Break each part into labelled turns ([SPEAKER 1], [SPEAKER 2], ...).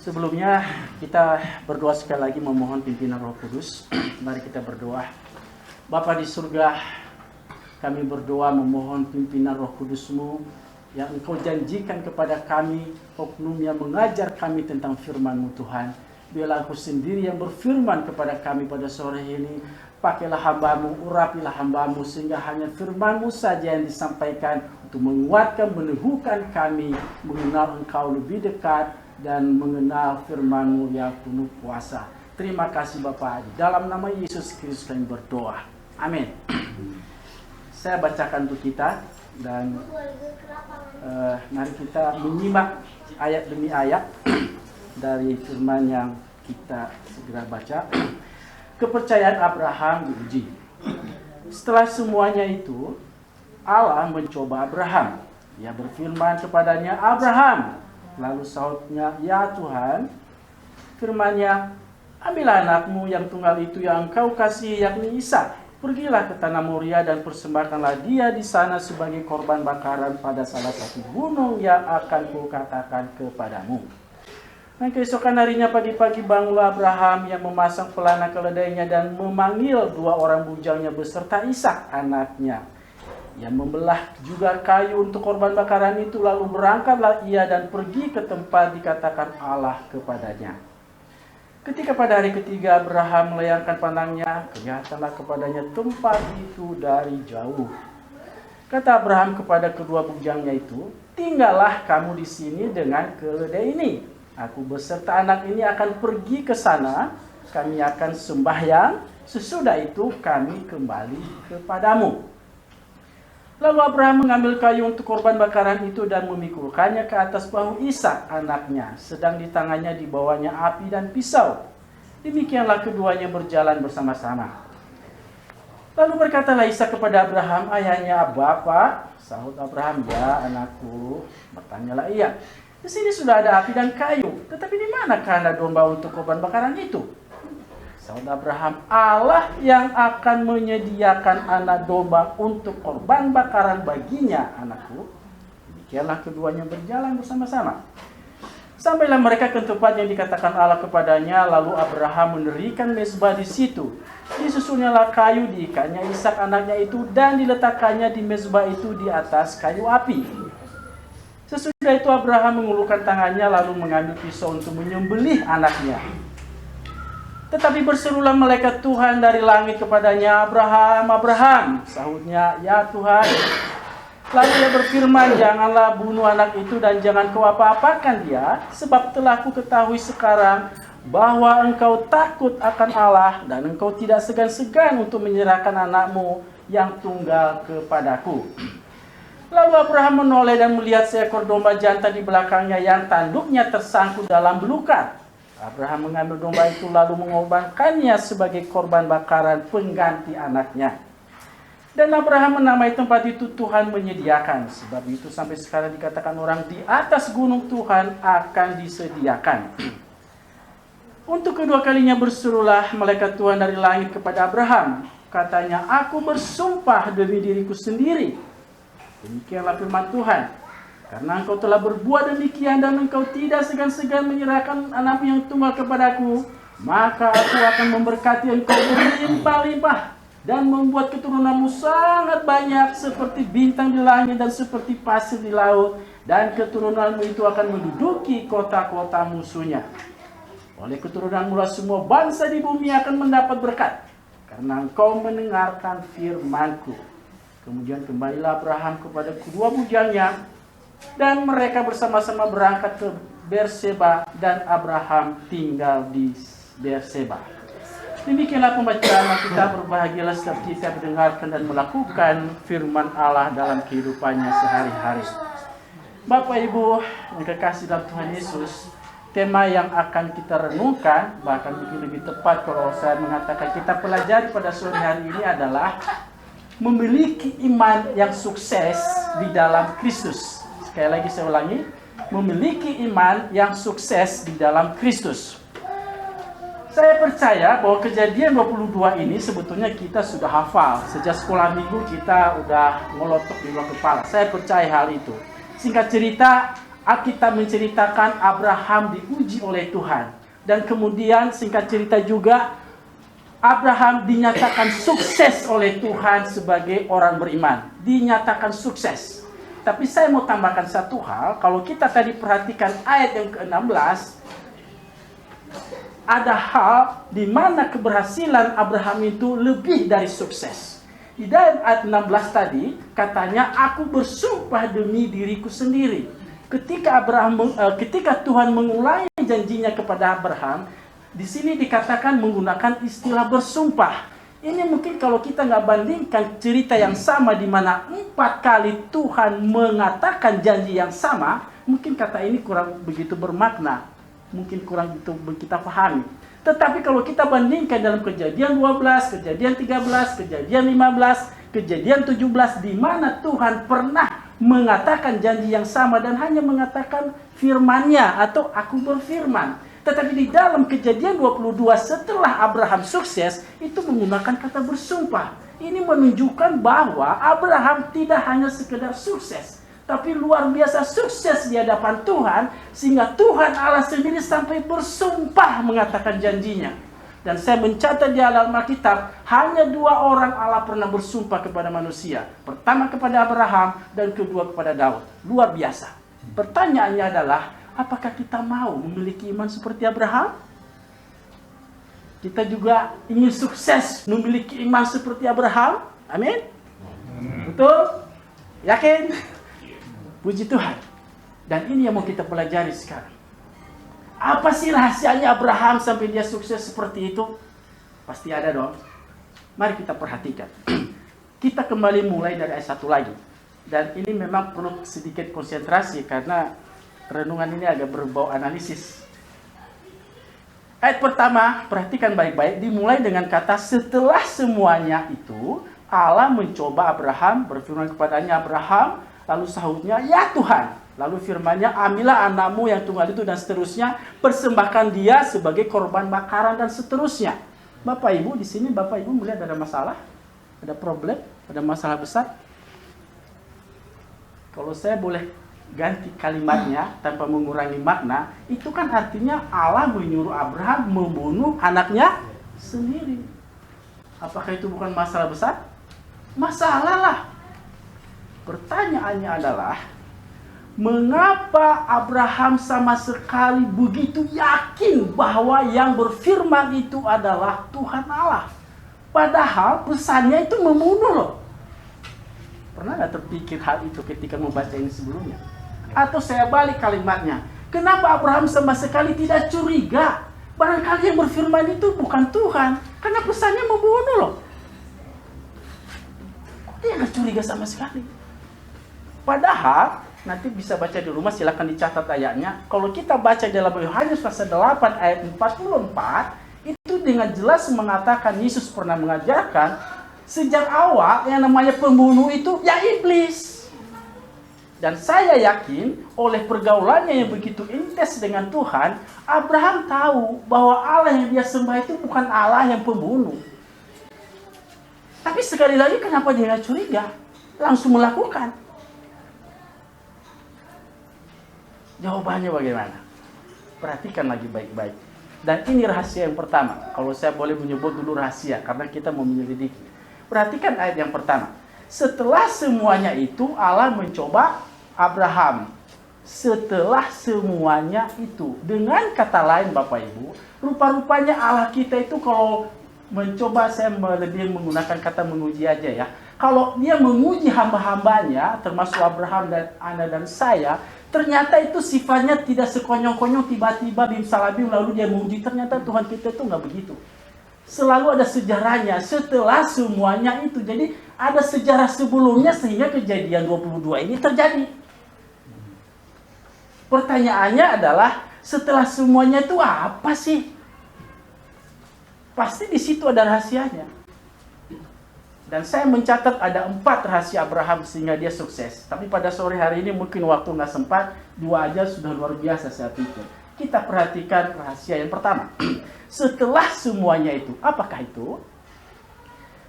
[SPEAKER 1] Sebelumnya kita berdoa sekali lagi memohon pimpinan Roh Kudus. Mari kita berdoa. Bapa di surga, kami berdoa memohon pimpinan Roh Kudus-Mu yang Engkau janjikan kepada kami, oknum yang mengajar kami tentang firman-Mu Tuhan. Biarlah Engkau sendiri yang berfirman kepada kami pada sore ini. Pakailah hamba-Mu, urapilah hamba-Mu sehingga hanya firman-Mu saja yang disampaikan untuk menguatkan, meneguhkan kami mengenal Engkau lebih dekat dan mengenal firman-Mu yang penuh kuasa. Terima kasih Bapa. Di dalam nama Yesus Kristus kami berdoa. Amin. Saya bacakan untuk kita dan mari kita menyimak ayat demi ayat dari firman yang kita segera baca. Kepercayaan Abraham diuji. Setelah semuanya itu, Allah mencoba Abraham. Ia berfirman kepadanya, Abraham. Lalu sahutnya, ya Tuhan. Firman-Nya, ambillah anakmu yang tunggal itu yang engkau kasihi, yakni Ishak. Pergilah ke tanah Moria dan persembahkanlah dia di sana sebagai korban bakaran pada salah satu gunung yang akan kukatakan kepadamu. Dan keesokan harinya pagi-pagi bangunlah Abraham yang memasang pelana keledainya dan memanggil dua orang bujangnya beserta Ishak anaknya. Ia membelah juga kayu untuk korban bakaran itu, lalu berangkatlah ia dan pergi ke tempat dikatakan Allah kepadanya. Ketika pada hari ketiga Abraham melayangkan pandangnya, kelihatanlah kepadanya tempat itu dari jauh. Kata Abraham kepada kedua bujangnya itu, tinggallah kamu di sini dengan keledai ini. Aku beserta anak ini akan pergi ke sana, kami akan sembahyang, sesudah itu kami kembali kepadamu. Lalu Abraham mengambil kayu untuk korban bakaran itu dan memikulkannya ke atas bahu Ishak anaknya, sedang di tangannya dibawanya api dan pisau. Demikianlah keduanya berjalan bersama-sama. Lalu berkatalah Ishak kepada Abraham, ayahnya, Bapa? Sahut Abraham, ya anakku. Bertanyalah ia, di sini sudah ada api dan kayu, tetapi di mana kandang domba untuk korban bakaran itu? Sahut Abraham, Allah yang akan menyediakan anak domba untuk korban bakaran baginya, anakku. Demikianlah keduanya berjalan bersama-sama. Sampailah mereka ke tempat yang dikatakan Allah kepadanya, lalu Abraham mendirikan mezbah di situ. Disusunyalah kayu, diikatnya Ishak anaknya itu, dan diletakkannya di mezbah itu di atas kayu api. Sesudah itu Abraham mengulurkan tangannya lalu mengambil pisau untuk menyembelih anaknya. Tetapi berserulah malaikat Tuhan dari langit kepadanya, Abraham, Abraham. Sahutnya, ya Tuhan. Lalu ia berfirman, janganlah bunuh anak itu dan jangan kau apa-apakan dia, sebab telah ku ketahui sekarang bahwa engkau takut akan Allah dan engkau tidak segan-segan untuk menyerahkan anakmu yang tunggal kepadaku. Lalu Abraham menoleh dan melihat seekor domba jantan di belakangnya yang tanduknya tersangkut dalam belukar. Abraham mengambil domba itu lalu mengorbankannya sebagai korban bakaran pengganti anaknya. Dan Abraham menamai tempat itu Tuhan menyediakan. Sebab itu sampai sekarang dikatakan orang di atas gunung Tuhan akan disediakan. Untuk kedua kalinya berserulah malaikat Tuhan dari langit kepada Abraham. Katanya, aku bersumpah demi diriku sendiri. Demikianlah firman Tuhan. Karena engkau telah berbuat demikian dan engkau tidak segan-segan menyerahkan anakmu yang tunggal kepadaku, maka aku akan memberkati engkau berlimpah-limpah dan membuat keturunanmu sangat banyak seperti bintang di langit dan seperti pasir di laut, dan keturunanmu itu akan menduduki kota-kota musuhnya. Oleh keturunanmu lah semua bangsa di bumi akan mendapat berkat, karena engkau mendengarkan firman-Ku. Kemudian kembalilah Abraham kepada kedua bujangnya, dan mereka bersama-sama berangkat ke Berseba, dan Abraham tinggal di Berseba. Demikianlah pembacaan Alkitab. Berbahagialah setiap kita mendengarkan dan melakukan firman Allah dalam kehidupannya sehari-hari. Bapak Ibu yang kekasih dalam Tuhan Yesus, tema yang akan kita renungkan, bahkan mungkin lebih tepat kalau saya mengatakan kita pelajari pada sore hari ini adalah memiliki iman yang sukses di dalam Kristus. Sekali lagi saya ulangi, memiliki iman yang sukses di dalam Kristus. Saya percaya bahwa kejadian 22 ini sebetulnya kita sudah hafal. Sejak sekolah minggu kita udah melotok di luar kepala. Saya percaya hal itu. Singkat cerita, Alkitab menceritakan Abraham diuji oleh Tuhan. Dan kemudian singkat cerita juga, Abraham dinyatakan sukses oleh Tuhan sebagai orang beriman. Dinyatakan sukses. Tapi saya mau tambahkan satu hal. Kalau kita tadi perhatikan ayat yang ke-16, ada hal di mana keberhasilan Abraham itu lebih dari sukses. Di dalam ayat 16 tadi, katanya, aku bersumpah demi diriku sendiri. Ketika Tuhan mengulangi janjinya kepada Abraham, di sini dikatakan menggunakan istilah bersumpah. Ini mungkin kalau kita nggak bandingkan cerita yang sama di mana 4 kali Tuhan mengatakan janji yang sama, mungkin kata ini kurang begitu bermakna. Mungkin kurang begitu kita pahami. Tetapi kalau kita bandingkan dalam Kejadian 12, Kejadian 13, Kejadian 15, Kejadian 17, di mana Tuhan pernah mengatakan janji yang sama dan hanya mengatakan firman-Nya atau aku berfirman. Tetapi di dalam Kejadian 22 setelah Abraham sukses, itu menggunakan kata bersumpah. Ini menunjukkan bahwa Abraham tidak hanya sekedar sukses, tapi luar biasa sukses di hadapan Tuhan, sehingga Tuhan Allah sendiri sampai bersumpah mengatakan janjinya. Dan saya mencatat di dalam Alkitab, hanya 2 orang Allah pernah bersumpah kepada manusia. Pertama kepada Abraham, dan kedua kepada Daud. Luar biasa. Pertanyaannya adalah, apakah kita mau memiliki iman seperti Abraham? Kita juga ingin sukses memiliki iman seperti Abraham. Amin? Betul? Yakin? Puji Tuhan. Dan ini yang mau kita pelajari sekarang. Apa sih rahasianya Abraham sampai dia sukses seperti itu? Pasti ada dong. Mari kita perhatikan. Kita kembali mulai dari ayat 1 lagi. Dan ini memang perlu sedikit konsentrasi karena renungan ini agak berbau analisis. Ayat pertama, perhatikan baik-baik, dimulai dengan kata setelah semuanya itu, Allah mencoba Abraham, berfirman kepadanya, Abraham, lalu sahutnya, ya Tuhan. Lalu firman-Nya, ambillah anakmu yang tunggal itu dan seterusnya, persembahkan dia sebagai korban bakaran dan seterusnya. Bapak Ibu, di sini Bapak Ibu melihat ada masalah? Ada problem? Ada masalah besar? Kalau saya boleh ganti kalimatnya tanpa mengurangi makna, itu kan artinya Allah menyuruh Abraham membunuh anaknya sendiri. Apakah itu bukan masalah besar? Masalah lah. Pertanyaannya adalah, mengapa Abraham sama sekali begitu yakin bahwa yang berfirman itu adalah Tuhan Allah? Padahal pesannya itu membunuh loh. Pernah nggak terpikir hal itu ketika membaca ini sebelumnya? Atau saya balik kalimatnya, kenapa Abraham sama sekali tidak curiga? Barangkali yang berfirman itu bukan Tuhan, karena pesannya membunuh loh. Dia nggak curiga sama sekali. Padahal, nanti bisa baca di rumah, silakan dicatat ayatnya. Kalau kita baca dalam Yohanes pasal 8 ayat 44, itu dengan jelas mengatakan Yesus pernah mengajarkan, sejak awal yang namanya pembunuh itu ya iblis. Dan saya yakin oleh pergaulannya yang begitu intens dengan Tuhan, Abraham tahu bahwa Allah yang dia sembah itu bukan Allah yang pembunuh. Tapi sekali lagi kenapa dia nggak curiga? Langsung melakukan. Jawabannya bagaimana? Perhatikan lagi baik-baik. Dan ini rahasia yang pertama. Kalau saya boleh menyebut dulu rahasia, karena kita mau menyelidiki. Perhatikan ayat yang pertama. Setelah semuanya itu, Allah mencoba Abraham. Setelah semuanya itu. Dengan kata lain Bapak Ibu, rupa-rupanya Allah kita itu kalau mencoba, saya lebih menggunakan kata menguji aja ya. Kalau dia menguji hamba-hambanya, termasuk Abraham dan Anda dan saya, ternyata itu sifatnya tidak sekonyong-konyong tiba-tiba bimsalabim lalu dia menguji. Ternyata Tuhan kita itu nggak begitu. Selalu ada sejarahnya setelah semuanya itu. Jadi ada sejarah sebelumnya sehingga kejadian 22 ini terjadi. Pertanyaannya adalah setelah semuanya itu apa sih? Pasti di situ ada rahasianya. Dan saya mencatat ada 4 rahasia Abraham sehingga dia sukses. Tapi pada sore hari ini mungkin waktu nggak sempat, 2 aja sudah luar biasa saya pikir. Kita perhatikan rahasia yang pertama. Setelah semuanya itu, apakah itu?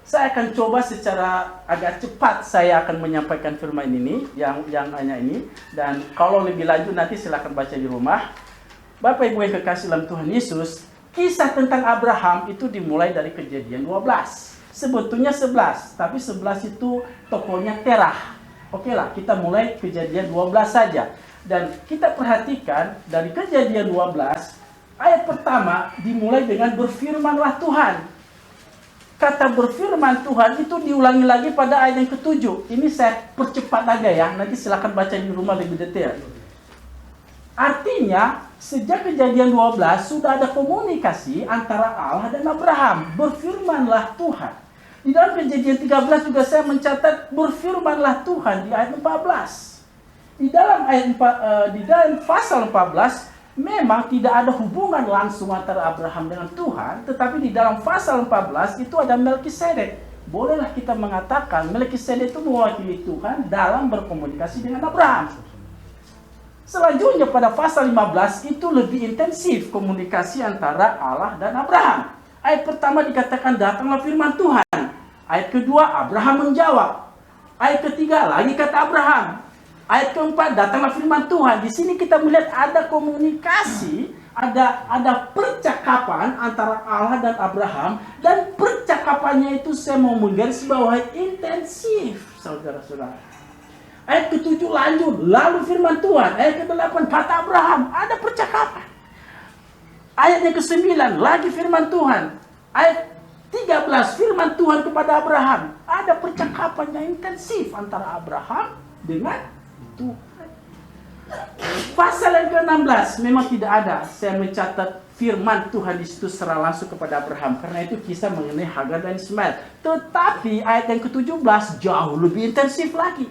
[SPEAKER 1] Saya akan coba secara agak cepat saya akan menyampaikan firman ini yang hanya ini, dan kalau lebih lanjut nanti silakan baca di rumah. Bapak Ibu yang kekasih dalam Tuhan Yesus, kisah tentang Abraham itu dimulai dari Kejadian 12. Sebetulnya 11, tapi 11 itu tokohnya Terah. Oke lah, kita mulai Kejadian 12 saja. Dan kita perhatikan dari Kejadian 12, ayat pertama dimulai dengan berfirmanlah Tuhan. Kata berfirman Tuhan itu diulangi lagi pada ayat yang ke-7. Ini saya percepat aja ya, nanti silakan baca di rumah lebih detail. Artinya, sejak Kejadian 12 sudah ada komunikasi antara Allah dan Abraham. Berfirmanlah Tuhan. Di dalam Kejadian 13 juga saya mencatat berfirmanlah Tuhan di ayat 14. Di dalam pasal 14 memang tidak ada hubungan langsung antara Abraham dengan Tuhan, tetapi di dalam pasal 14 itu ada Melkisedek. Bolehlah kita mengatakan Melkisedek itu mewakili Tuhan dalam berkomunikasi dengan Abraham. Selanjutnya pada pasal 15 itu lebih intensif komunikasi antara Allah dan Abraham. Ayat pertama dikatakan datanglah firman Tuhan. Ayat kedua Abraham menjawab. Ayat ketiga lagi kata Abraham. Ayat keempat datanglah firman Tuhan. Di sini kita melihat ada komunikasi, ada percakapan antara Allah dan Abraham, dan percakapannya itu saya mau menggarisbawahi intensif, saudara-saudara. Ayat ke-7 lanjut, lalu firman Tuhan. Ayat ke-8 kata Abraham, ada percakapan. Ayat yang ke-9 lagi firman Tuhan. Ayat 13 firman Tuhan kepada Abraham. Ada percakapan yang intensif antara Abraham dengan Tuhan. Pasal yang ke-16 memang tidak ada. Saya mencatat firman Tuhan di situ secara langsung kepada Abraham, karena itu kisah mengenai Hagar dan Ismail. Tetapi ayat yang ke-17 jauh lebih intensif lagi.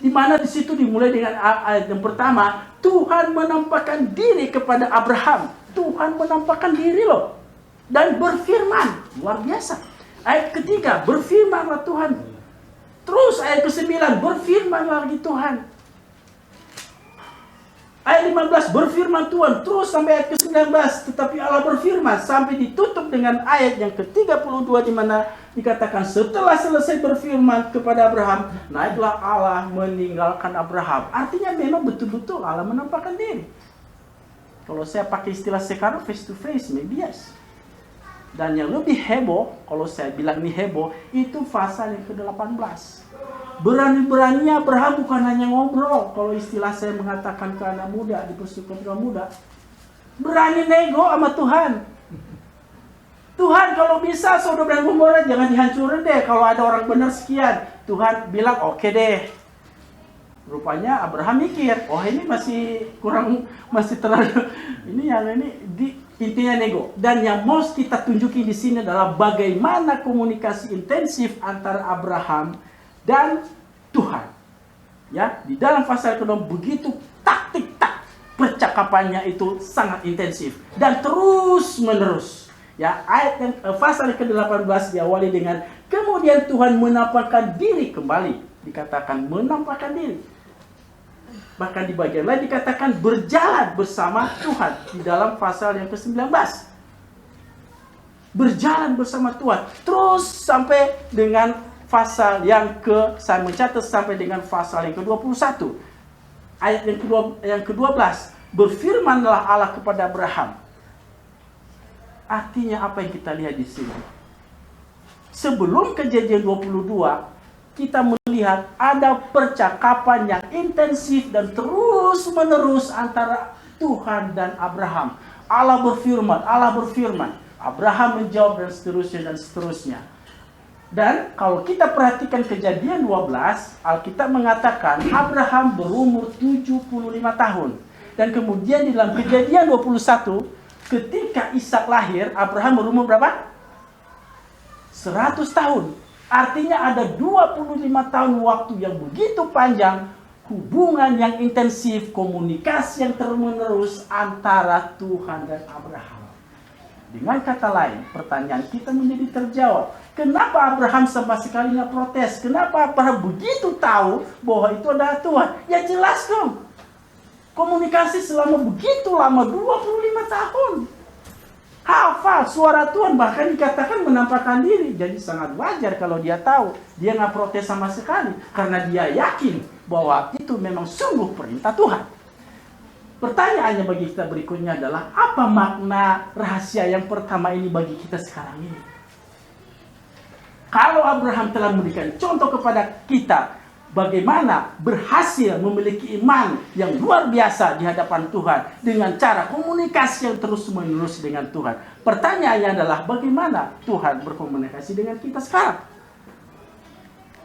[SPEAKER 1] Di mana di situ dimulai dengan ayat yang pertama, Tuhan menampakkan diri kepada Abraham. Tuhan menampakkan diri loh. Dan berfirman, luar biasa. Ayat ketiga, berfirmanlah Tuhan. Terus ayat ke-9, berfirman lagi Tuhan. Ayat 15 berfirman Tuhan, terus sampai ayat ke-19, tetapi Allah berfirman, sampai ditutup dengan ayat yang ke-32 di mana dikatakan setelah selesai berfirman kepada Abraham, naiklah Allah meninggalkan Abraham. Artinya memang betul-betul Allah menampakkan diri. Kalau saya pakai istilah sekarang face to face, maybe yes. Dan yang lebih heboh, kalau saya bilang ini heboh, itu pasal yang ke-18. Berani-beraninya Abraham bukan hanya ngobrol. Kalau istilah saya mengatakan ke anak muda di persekutuan muda, berani nego sama Tuhan. Tuhan kalau bisa Sodom dan Gomora jangan dihancurin deh. Kalau ada orang benar sekian, Tuhan bilang oke deh. Rupanya Abraham mikir, oh ini masih terlalu intinya nego. Dan yang mau kita tunjukin di sini adalah bagaimana komunikasi intensif antara Abraham dan Tuhan. Ya, di dalam pasal ke-6 begitu taktik percakapannya itu sangat intensif dan terus menerus. Ya, ayat yang pasal ke-18 diawali dengan kemudian Tuhan menampakkan diri kembali. Dikatakan menampakkan diri. Bahkan di bagian lain dikatakan berjalan bersama Tuhan di dalam pasal yang ke-19. Berjalan bersama Tuhan terus sampai dengan pasal saya mencatat sampai dengan pasal yang ke-21. Ayat yang ke-12, berfirmanlah Allah kepada Abraham. Artinya apa yang kita lihat di sini? Sebelum Kejadian 22, kita melihat ada percakapan yang intensif dan terus-menerus antara Tuhan dan Abraham. Allah berfirman, Abraham menjawab dan seterusnya. Dan kalau kita perhatikan Kejadian 12, Alkitab mengatakan Abraham berumur 75 tahun. Dan kemudian di dalam Kejadian 21, ketika Ishak lahir, Abraham berumur berapa? 100 tahun. Artinya ada 25 tahun waktu yang begitu panjang, hubungan yang intensif, komunikasi yang terus-menerus antara Tuhan dan Abraham. Dengan kata lain, pertanyaan kita menjadi terjawab. Kenapa Abraham sama sekali nggak protes? Kenapa Abraham begitu tahu bahwa itu adalah Tuhan? Ya jelas dong. Komunikasi selama begitu lama, 25 tahun. hafal suara Tuhan, bahkan dikatakan menampakkan diri. Jadi sangat wajar kalau dia tahu. Dia nggak protes sama sekali, karena dia yakin bahwa itu memang sungguh perintah Tuhan. Pertanyaannya bagi kita berikutnya adalah, apa makna rahasia yang pertama ini bagi kita sekarang ini? Kalau Abraham telah memberikan contoh kepada kita bagaimana berhasil memiliki iman yang luar biasa di hadapan Tuhan dengan cara komunikasi yang terus-menerus dengan Tuhan. Pertanyaannya adalah, bagaimana Tuhan berkomunikasi dengan kita sekarang?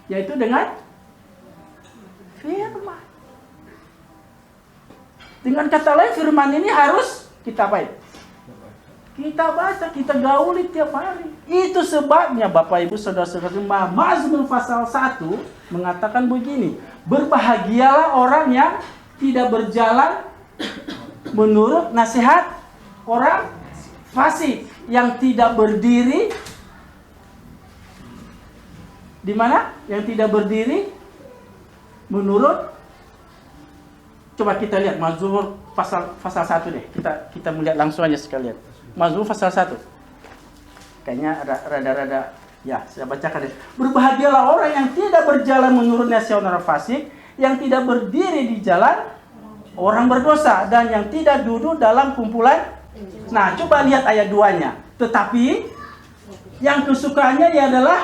[SPEAKER 1] Yaitu dengan firman. Dengan kata lain, firman ini harus kita baca. Kita baca, kita gauli tiap hari. Itu sebabnya Bapak Ibu Saudara-saudara, Mazmur pasal 1 mengatakan begini, berbahagialah orang yang tidak berjalan menurut nasihat orang fasik, yang tidak berdiri di mana? Yang tidak berdiri menurut. Coba kita lihat Mazmur pasal 1 deh. Kita melihat langsung aja sekalian. Mazmur pasal 1. Kayaknya rada-rada, ya, saya bacakan deh. Berbahagialah orang yang tidak berjalan menurut nasihat orang fasik, yang tidak berdiri di jalan orang berdosa, dan yang tidak duduk dalam kumpulan. Nah, coba lihat ayat 2-nya. Tetapi yang kesukaannya adalah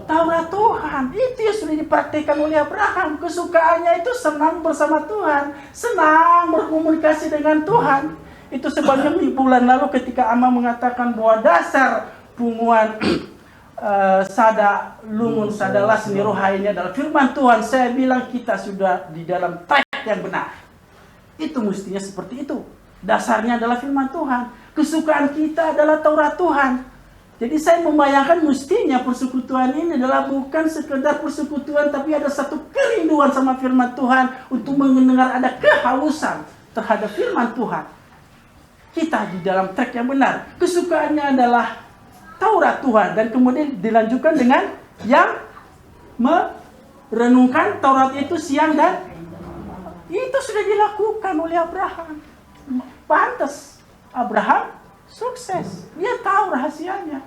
[SPEAKER 1] Taurat Tuhan. Itu yang sudah dipraktikkan oleh Abraham. Kesukaannya itu senang bersama Tuhan, senang berkomunikasi dengan Tuhan. Itu sebabnya di bulan lalu ketika Ama mengatakan bahwa dasar punguan sada lungun sadalas niroha ini adalah firman Tuhan, saya bilang kita sudah di dalam track yang benar. Itu mestinya seperti itu. Dasarnya adalah firman Tuhan. Kesukaan kita adalah Taurat Tuhan. Jadi saya membayangkan mestinya persekutuan ini adalah bukan sekedar persekutuan, tapi ada satu kerinduan sama firman Tuhan untuk mendengar, ada kehausan terhadap firman Tuhan. Kita di dalam track yang benar. Kesukaannya adalah Taurat Tuhan, dan kemudian dilanjutkan dengan yang merenungkan Taurat itu siang dan itu sudah dilakukan oleh Abraham. Pantas Abraham sukses. Dia tahu rahasianya.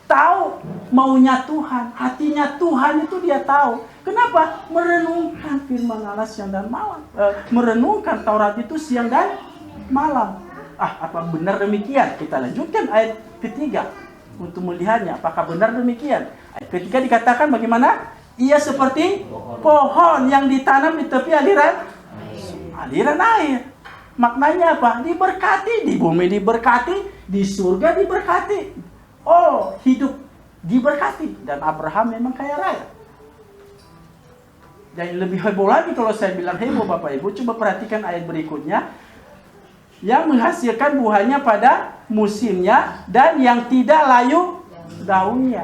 [SPEAKER 1] Tahu maunya Tuhan. Hatinya Tuhan itu dia tahu. Kenapa? Merenungkan firman Allah siang dan malam. Merenungkan Taurat itu siang dan malam. Apa benar demikian? Kita lanjutkan ayat ketiga untuk melihatnya. Apakah benar demikian? Ayat ketiga dikatakan bagaimana? Ia seperti pohon yang ditanam di tepi aliran air. Maknanya apa? Diberkati, di bumi diberkati, di surga diberkati. Oh, hidup diberkati. Dan Abraham memang kaya raya. Dan lebih heboh lagi kalau saya bilang heboh Bapak Ibu, coba perhatikan ayat berikutnya. Yang menghasilkan buahnya pada musimnya dan yang tidak layu daunnya.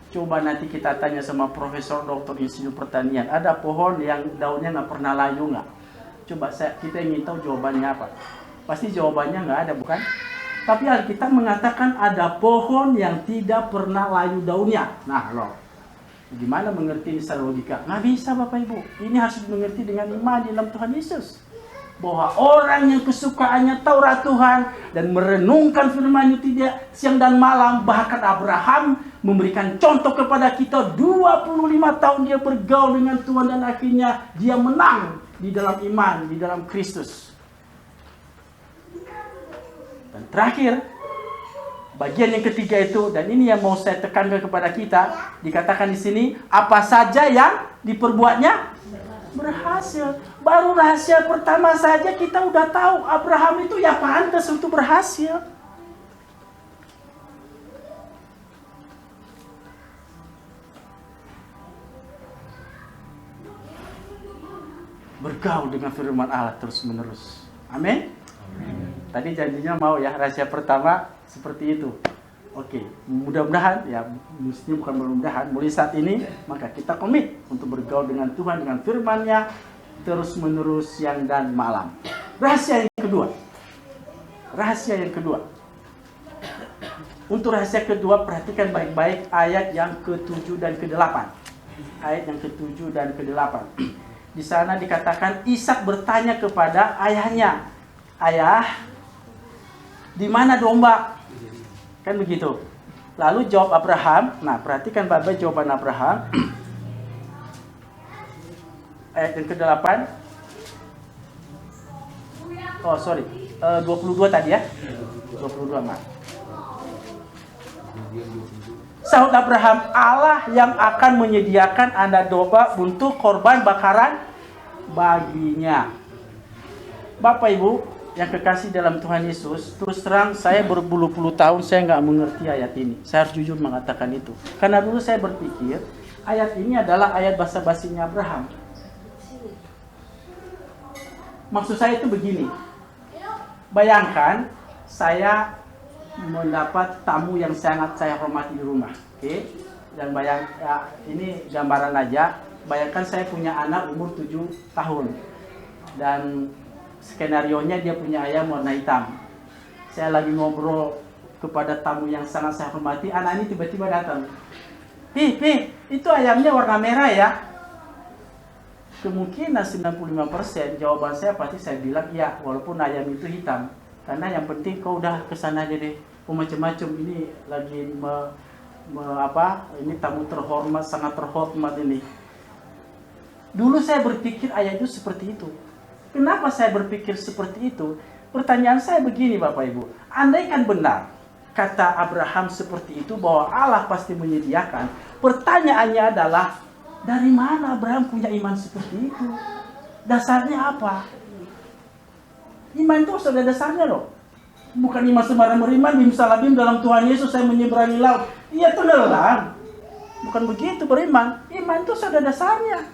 [SPEAKER 1] Coba nanti kita tanya sama Profesor Dr. Insinyur Pertanian, ada pohon yang daunnya nggak pernah layu nggak? Coba kita ingin tahu jawabannya apa. Pasti jawabannya nggak ada, bukan? Tapi Alkitab mengatakan ada pohon yang tidak pernah layu daunnya. Nah loh, gimana mengerti ini secara logika? Nggak bisa Bapak Ibu. Ini harus dimengerti dengan iman di dalam Tuhan Yesus. Bahwa orang yang kesukaannya Taurat Tuhan dan merenungkan firman itu tidak siang dan malam. Bahkan Abraham memberikan contoh kepada kita, 25 tahun dia bergaul dengan Tuhan dan akhirnya dia menang di dalam iman, di dalam Kristus. Dan terakhir, bagian yang ketiga itu, dan ini yang mau saya tekankan kepada kita, dikatakan di sini, apa saja yang diperbuatnya berhasil. Baru rahasia pertama saja kita udah tahu, Abraham itu ya pantas untuk berhasil. Bergaul dengan firman Allah terus menerus. Amin. Tadi janjinya mau ya, rahasia pertama seperti itu. Oke, mudah-mudahan ya, mestinya bukan mudah-mudahan, mulai saat ini maka kita komit untuk bergaul dengan Tuhan, dengan firman-Nya terus menerus siang dan malam. Rahasia yang kedua. Rahasia yang kedua. Untuk rahasia kedua, perhatikan baik-baik ayat yang ke-7 dan ke-8. Ayat yang ke-7 dan ke-8. Di sana dikatakan Ishak bertanya kepada ayahnya, "Ayah, di mana domba?" Kan begitu. Lalu jawab Abraham. Nah, perhatikan Bapak jawaban Abraham. Ayat yang ke-8. Oh, sorry. 22 tadi ya. 22, maaf. Sahut Abraham, Allah yang akan menyediakan anak domba untuk korban bakaran baginya. Bapak Ibu yang kekasih dalam Tuhan Yesus, terus terang saya berpuluh-puluh tahun saya nggak mengerti ayat ini. Saya harus jujur mengatakan itu. Karena dulu saya berpikir ayat ini adalah ayat basa-basinya Abraham. Maksud saya itu begini. Bayangkan saya mendapat tamu yang sangat saya hormati di rumah, oke? Dan ini gambaran aja. Bayangkan saya punya anak umur 7 tahun dan skenarionya dia punya ayam warna hitam. Saya lagi ngobrol kepada tamu yang sangat saya hormati, anak ini tiba-tiba datang. Pi, itu ayamnya warna merah ya? Kemungkinan 95% jawaban saya pasti saya bilang iya, walaupun ayam itu hitam. Karena yang penting kau udah kesana deh. Macam-macam ini lagi ini tamu terhormat, sangat terhormat ini. Dulu saya berpikir ayat itu seperti itu. Kenapa saya berpikir seperti itu? Pertanyaan saya begini Bapak Ibu. Andaikan benar kata Abraham seperti itu bahwa Allah pasti menyediakan. Pertanyaannya adalah dari mana Abraham punya iman seperti itu? Dasarnya apa? Iman itu sudah dasarnya loh. Bukan iman sembarang beriman, bimsalabim dalam Tuhan Yesus saya menyeberangi laut. Iya tenggelam. Bukan begitu beriman. Iman itu sudah dasarnya.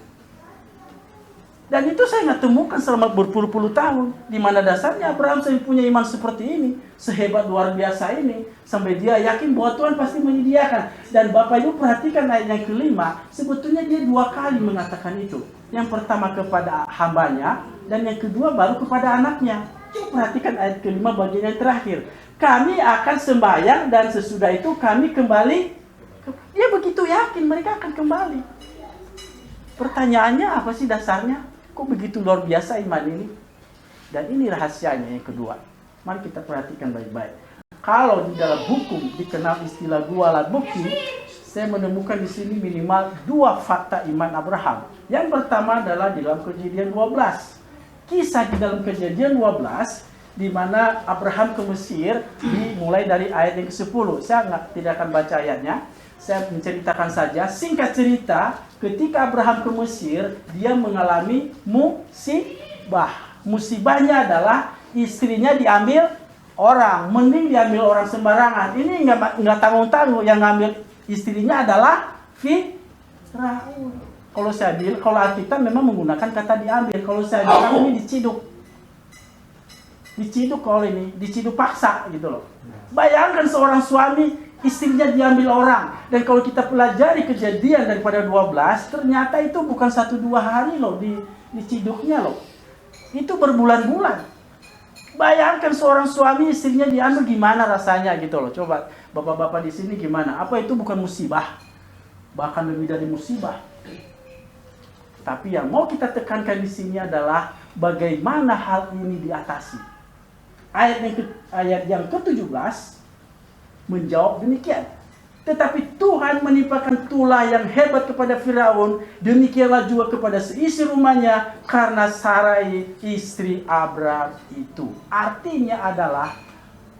[SPEAKER 1] Dan itu saya nggak temukan selama berpuluh-puluh tahun. Di mana dasarnya Abraham saya punya iman seperti ini. Sehebat luar biasa ini. Sampai dia yakin bahwa Tuhan pasti menyediakan. Dan Bapak Ibu perhatikan ayat yang kelima. Sebetulnya dia 2 kali mengatakan itu. Yang pertama kepada hambanya. Dan yang kedua baru kepada anaknya. Coba perhatikan ayat kelima bagian yang terakhir. Kami akan sembahyang dan sesudah itu kami kembali. Dia begitu yakin mereka akan kembali. Pertanyaannya apa sih dasarnya? Kok begitu luar biasa iman ini? Dan ini rahasianya yang kedua. Mari kita perhatikan baik-baik. Kalau di dalam hukum dikenal istilah 2 alat bukti, saya menemukan di sini minimal 2 fakta iman Abraham. Yang pertama adalah di dalam Kejadian 12. Kisah di dalam Kejadian 12 di mana Abraham ke Mesir dimulai dari ayat yang ke-10. Saya tidak akan baca ayatnya. Saya menceritakan saja. Singkat cerita, ketika Abraham ke Mesir, dia mengalami musibah. Musibahnya adalah istrinya diambil orang. Mending diambil orang sembarangan. Ini nggak tanggung-tanggung. Yang ngambil istrinya adalah Firaun. Kalau saya bilang, kalau Alkitab memang menggunakan kata diambil. Kalau saya bilang ini diciduk. Diciduk kalau ini, diciduk paksa gitu loh. Bayangkan seorang suami, istrinya diambil orang. Dan kalau kita pelajari kejadian daripada 12, ternyata itu bukan 1-2 hari loh diciduknya loh. Itu berbulan-bulan. Bayangkan seorang suami, istrinya diambil, gimana rasanya gitu loh. Coba bapak-bapak di sini gimana? Apa itu bukan musibah? Bahkan lebih dari musibah. Tapi yang mau kita tekankan di sini adalah bagaimana hal ini diatasi. Ayat yang ke-17 menjawab demikian. Tetapi Tuhan menimpakan tulah yang hebat kepada Firaun, demikianlah juga kepada seisi rumahnya karena Sarai istri Abraham itu. Artinya adalah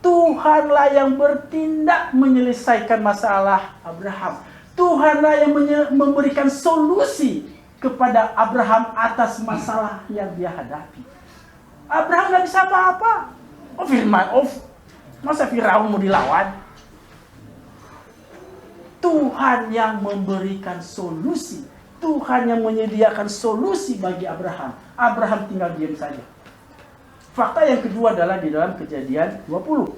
[SPEAKER 1] Tuhanlah yang bertindak menyelesaikan masalah Abraham. Tuhanlah yang memberikan solusi kepada Abraham atas masalah yang dia hadapi. Abraham gak bisa apa-apa. Masa Firaun mau dilawan? Tuhan yang memberikan solusi. Tuhan yang menyediakan solusi bagi Abraham. Abraham tinggal diam saja. Fakta yang kedua adalah di dalam Kejadian 20.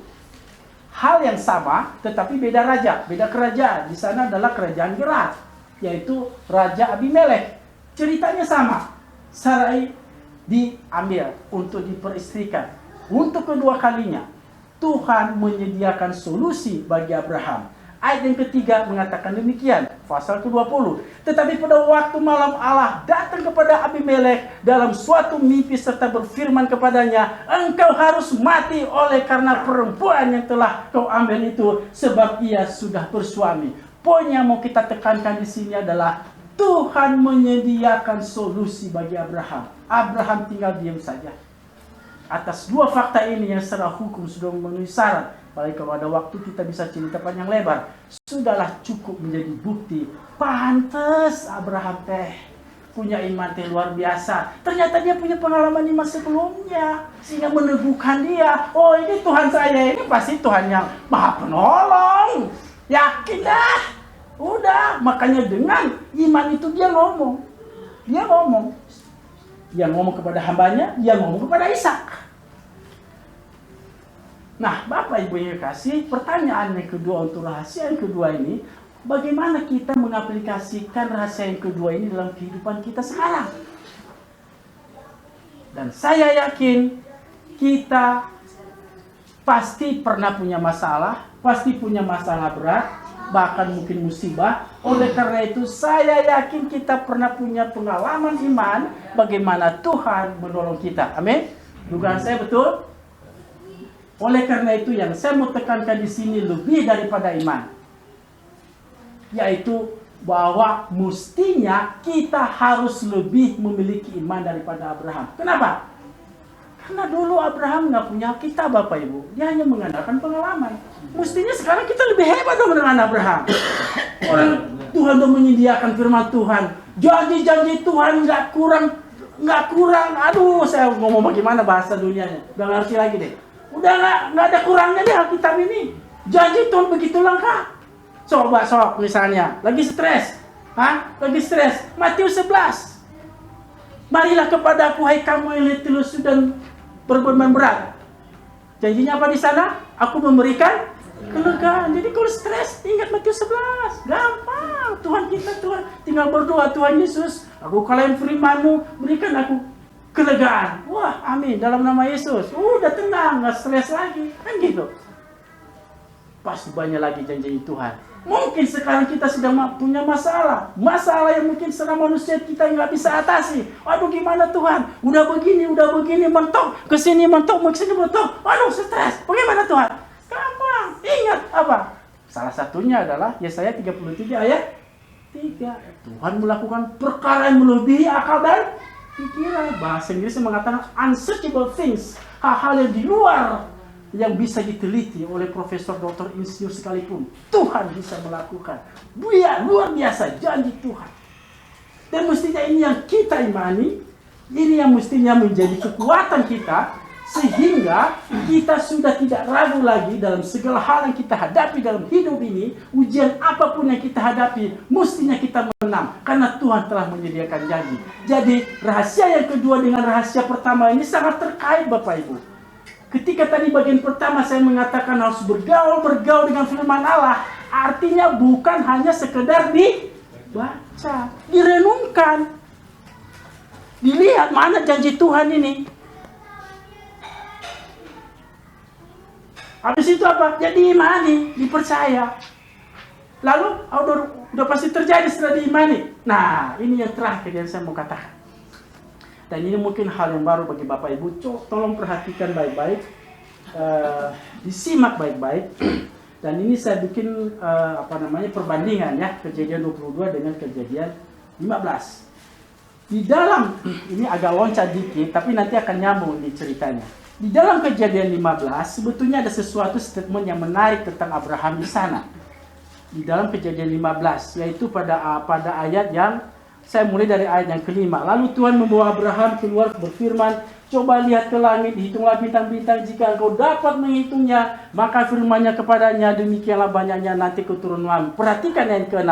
[SPEAKER 1] Hal yang sama tetapi beda raja, beda kerajaan. Di sana adalah kerajaan Gerar, yaitu Raja Abimelek. Ceritanya sama. Sarai diambil untuk diperistrikan. Untuk kedua kalinya, Tuhan menyediakan solusi bagi Abraham. Ayat yang ketiga mengatakan demikian, pasal ke-20. Tetapi pada waktu malam Allah datang kepada Abimelek dalam suatu mimpi serta berfirman kepadanya, engkau harus mati oleh karena perempuan yang telah kau ambil itu, sebab ia sudah bersuami. Poin yang mau kita tekankan di sini adalah Tuhan menyediakan solusi bagi Abraham. Abraham tinggal diam saja. Atas dua fakta ini yang secara hukum sudah memenuhi syarat, apalagi kalau ada waktu kita bisa cerita panjang lebar, sudahlah cukup menjadi bukti. Pantes Abraham punya iman luar biasa. Ternyata dia punya pengalaman iman sebelumnya, sehingga meneguhkan dia. Oh, ini Tuhan saya, ini pasti Tuhan yang Maha Penolong. Yakin dah. Udah, makanya dengan iman itu dia ngomong. Dia ngomong kepada hambanya, dia ngomong kepada Ishak. Nah, Bapak Ibu yang kasih, pertanyaan yang kedua untuk rahasia yang kedua ini, bagaimana kita mengaplikasikan rahasia yang kedua ini dalam kehidupan kita sekarang? Dan saya yakin kita pasti pernah punya masalah, pasti punya masalah berat, bahkan mungkin musibah. Oleh karena itu saya yakin kita pernah punya pengalaman iman bagaimana Tuhan menolong kita. Amin. Dugaan saya betul? Oleh karena itu yang saya mau tekankan di sini lebih daripada iman, yaitu bahwa mestinya kita harus lebih memiliki iman daripada Abraham. Kenapa? Karena dulu Abraham nggak punya kitab, Bapak Ibu. Dia hanya mengandalkan pengalaman. Mestinya sekarang kita lebih hebat dong dengan Abraham. Orang Tuhan tuh menyediakan firman Tuhan, janji-janji Tuhan nggak kurang. Aduh, saya ngomong bagaimana bahasa dunianya, udah ngerti lagi deh. Udah nggak ada kurangnya deh Alkitab ini. Janji Tuhan begitu lengkap. Coba sok misalnya lagi stres, Matius 11. Marilah kepadaku hai kamu yang letih lesu dan berbeban berat. Janjinya apa di sana? Aku memberikan kelegaan. Jadi kalau stres ingat Matius 11. Gampang. Tuhan tinggal berdoa, Tuhan Yesus, aku kalahin firman-Mu, berikan aku kelegaan. Wah, amin. Dalam nama Yesus. Udah tenang, nggak stres lagi. Kan gitu. Pasti banyak lagi janji Tuhan. Mungkin sekarang kita sedang punya masalah. Masalah yang mungkin secara manusia kita nggak bisa atasi. Aduh, gimana Tuhan? Udah begini, mentok. Kesini mentok, Aduh, stres. Bagaimana Tuhan? Gampang. Ingat apa? Salah satunya adalah Yesaya 33 ayat 3. Tuhan melakukan perkara yang melebihi akal dan pikiran. Bahasa Inggrisnya mengatakan unsearchable things, hal-hal yang di luar yang bisa diteliti oleh profesor, doktor, insinyur sekalipun. Tuhan bisa melakukan. Luar biasa janji Tuhan. Dan mestinya ini yang kita imani, ini yang mestinya menjadi kekuatan kita, sehingga kita sudah tidak ragu lagi dalam segala hal yang kita hadapi dalam hidup ini. Ujian apapun yang kita hadapi, mestinya kita menang, karena Tuhan telah menyediakan janji. Jadi rahasia yang kedua dengan rahasia pertama ini sangat terkait, Bapak Ibu. Ketika tadi bagian pertama saya mengatakan harus bergaul dengan firman Allah, artinya bukan hanya sekedar dibaca, direnungkan, dilihat mana janji Tuhan ini. Habis itu apa? Jadi imani, dipercaya. Lalu udah pasti terjadi setelah diimani. Nah, ini yang terakhir yang saya mau katakan. Dan ini mungkin hal yang baru bagi Bapak Ibu. Tolong perhatikan baik-baik, disimak baik-baik. Dan ini saya bikin perbandingan ya, kejadian 22 dengan kejadian 15. Di dalam ini agak loncat dikit, tapi nanti akan nyambung di ceritanya. Di dalam kejadian 15 sebetulnya ada sesuatu statement yang menarik tentang Abraham di sana. Di dalam kejadian 15, yaitu pada ayat yang saya mulai dari ayat yang kelima. Lalu Tuhan membawa Abraham keluar berfirman, coba lihat ke langit, hitunglah bintang-bintang, jika engkau dapat menghitungnya. Maka firman-Nya kepadanya, demikianlah banyaknya nanti keturunanmu. Perhatikan yang ke-6.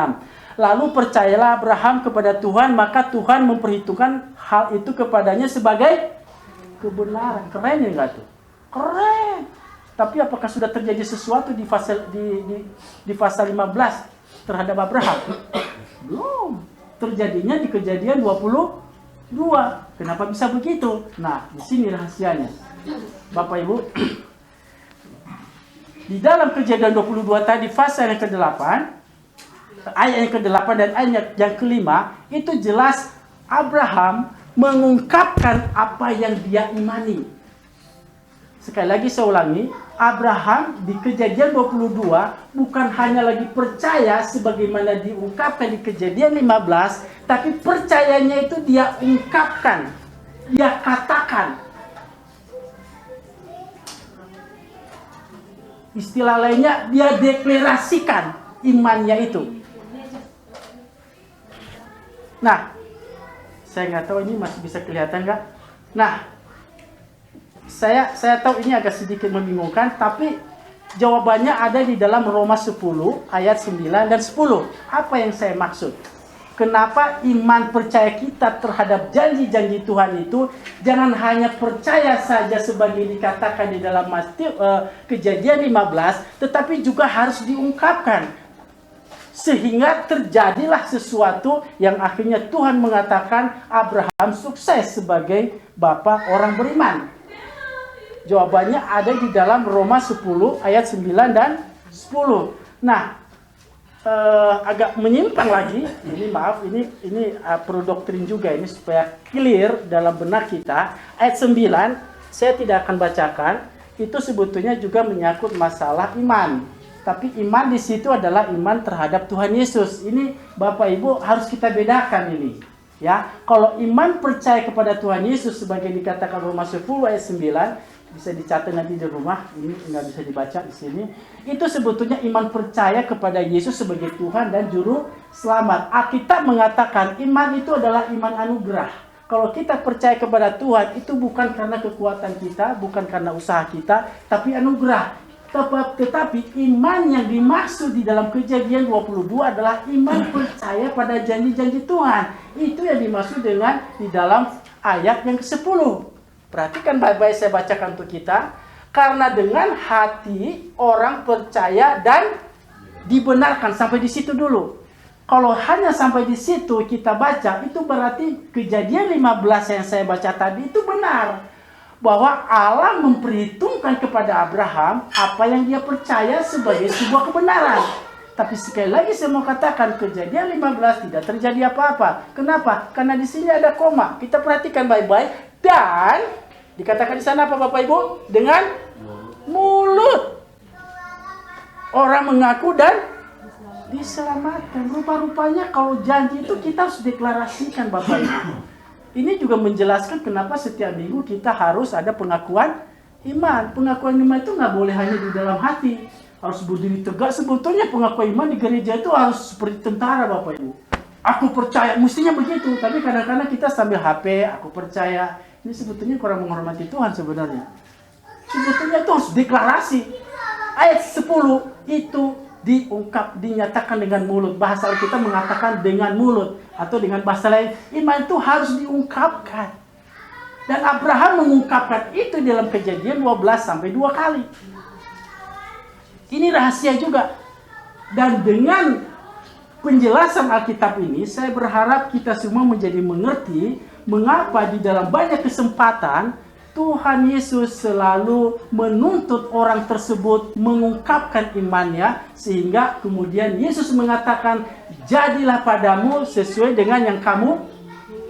[SPEAKER 1] Lalu percayalah Abraham kepada Tuhan, maka Tuhan memperhitungkan hal itu kepadanya sebagai kebenaran. Keren ya enggak tuh? Keren. Tapi apakah sudah terjadi sesuatu di pasal 15 terhadap Abraham? Belum. Terjadinya di kejadian 22. Kenapa bisa begitu? Nah, di sini rahasianya. Bapak Ibu, di dalam Kejadian 22 tadi pasal yang ke-8, ayat yang ke-8 dan ayat yang ke-5, itu jelas Abraham mengungkapkan apa yang dia imani. Sekali lagi saya ulangi, Abraham di Kejadian 22 bukan hanya lagi percaya sebagaimana diungkapkan di Kejadian 15, tapi percayanya itu dia ungkapkan, dia katakan. Istilah lainnya, dia deklarasikan imannya itu. Nah, saya nggak tahu ini masih bisa kelihatan nggak? Nah, saya tahu ini agak sedikit membingungkan, tapi jawabannya ada di dalam Roma 10 ayat 9 dan 10. Apa yang saya maksud? Kenapa iman percaya kita terhadap janji-janji Tuhan itu jangan hanya percaya saja sebagai dikatakan di dalam Kejadian 15, tetapi juga harus diungkapkan. Sehingga terjadilah sesuatu yang akhirnya Tuhan mengatakan Abraham sukses sebagai bapa orang beriman. Jawabannya ada di dalam Roma 10 ayat 9 dan 10. Nah, agak menyimpang lagi. Ini maaf, ini perlu doktrin juga ini supaya clear dalam benak kita. Ayat 9 saya tidak akan bacakan. Itu sebetulnya juga menyangkut masalah iman. Tapi iman di situ adalah iman terhadap Tuhan Yesus. Ini Bapak Ibu harus kita bedakan ini. Ya, kalau iman percaya kepada Tuhan Yesus sebagai dikatakan Roma 10 ayat 9, bisa dicatat nanti di rumah, ini nggak bisa dibaca di sini. Itu sebetulnya iman percaya kepada Yesus sebagai Tuhan dan Juru Selamat. Alkitab mengatakan iman itu adalah iman anugerah. Kalau kita percaya kepada Tuhan, itu bukan karena kekuatan kita, bukan karena usaha kita, tapi anugerah. Tetapi iman yang dimaksud di dalam Kejadian 22 adalah iman percaya pada janji-janji Tuhan. Itu yang dimaksud dengan di dalam ayat yang ke-10. Perhatikan baik-baik, saya bacakan untuk kita. Karena dengan hati orang percaya dan dibenarkan. Sampai di situ dulu. Kalau hanya sampai di situ kita baca, itu berarti Kejadian 15 yang saya baca tadi itu benar. Bahwa Allah memperhitungkan kepada Abraham apa yang dia percaya sebagai sebuah kebenaran. Tapi sekali lagi saya mau katakan Kejadian 15 tidak terjadi apa-apa. Kenapa? Karena di sini ada koma. Kita perhatikan baik-baik. Dan dikatakan di sana apa Bapak Ibu? Dengan mulut orang mengaku dan diselamatkan. Rupa-rupanya kalau janji itu kita harus deklarasikan Bapak Ibu. Ini juga menjelaskan kenapa setiap minggu kita harus ada pengakuan iman. Pengakuan iman itu nggak boleh hanya di dalam hati. Harus berdiri tegak. Sebetulnya pengakuan iman di gereja itu harus seperti tentara Bapak Ibu. Aku percaya, mestinya begitu. Tapi kadang-kadang kita sambil HP, aku percaya. Ini sebetulnya kurang menghormati Tuhan sebenarnya. Sebetulnya itu harus deklarasi. Ayat 10 itu dinyatakan dengan mulut. Bahasa kita mengatakan dengan mulut. Atau dengan bahasa lain, iman itu harus diungkapkan. Dan Abraham mengungkapkan itu dalam Kejadian 12 sampai 2 kali. Ini rahasia juga. Dan dengan penjelasan Alkitab ini, saya berharap kita semua menjadi mengerti mengapa di dalam banyak kesempatan Tuhan Yesus selalu menuntut orang tersebut mengungkapkan imannya, sehingga kemudian Yesus mengatakan, jadilah padamu sesuai dengan yang kamu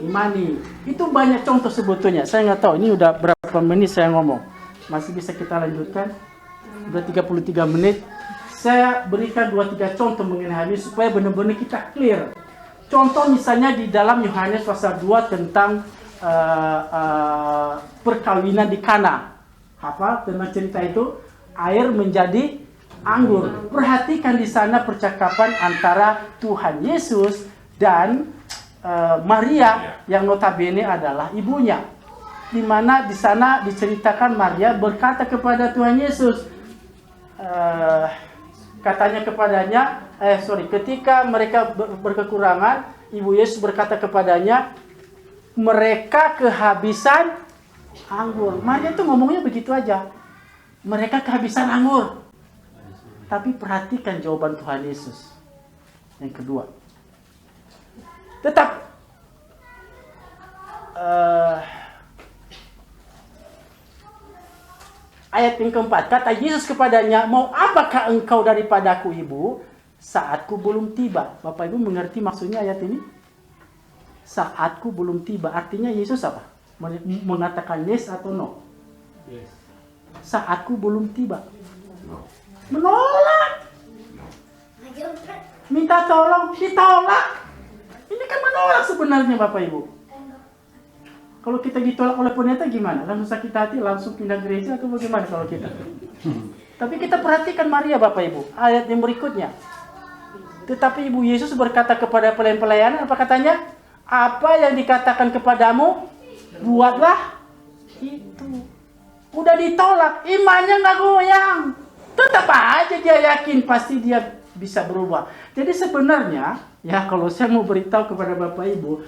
[SPEAKER 1] imani. Itu banyak contoh sebetulnya. Saya nggak tahu ini udah berapa menit saya ngomong. Masih bisa kita lanjutkan? Udah 33 menit. Saya berikan 2-3 contoh mengenai hal ini supaya benar-benar kita clear. Contoh misalnya di dalam Yohanes pasal 2 tentang perkawinan di Kana. Apa tentang cerita itu? Air menjadi anggur. Perhatikan di sana percakapan antara Tuhan Yesus dan Maria yang notabene adalah ibunya. Di mana di sana diceritakan Maria berkata kepada Tuhan Yesus, katanya kepadanya, ketika mereka berkekurangan, Ibu Yesus berkata kepadanya, mereka kehabisan anggur. Maria itu ngomongnya begitu aja. Mereka kehabisan anggur. Tapi perhatikan jawaban Tuhan Yesus. Yang kedua. Tetap Ayat yang keempat, kata Yesus kepadanya, mau apakah engkau daripadaku ibu? Saatku belum tiba. Bapak Ibu mengerti maksudnya ayat ini? Saatku belum tiba. Artinya Yesus apa? Mengatakan yes atau no?
[SPEAKER 2] Yes.
[SPEAKER 1] Saatku belum tiba. Menolak. Minta tolong, ditolak. Ini kan menolak sebenarnya Bapak Ibu. Kalau kita ditolak oleh pendeta gimana? Langsung sakit hati, langsung pindah gereja atau bagaimana kalau kita? Tapi kita perhatikan Maria Bapak Ibu, ayat yang berikutnya. Tetapi Ibu Yesus berkata kepada pelayan-pelayan, apa katanya? Apa yang dikatakan kepadamu, buatlah itu. Udah ditolak, imannya nggak goyang. Tetap aja dia yakin, pasti dia bisa berubah. Jadi sebenarnya, ya kalau saya mau beritahu kepada Bapak Ibu,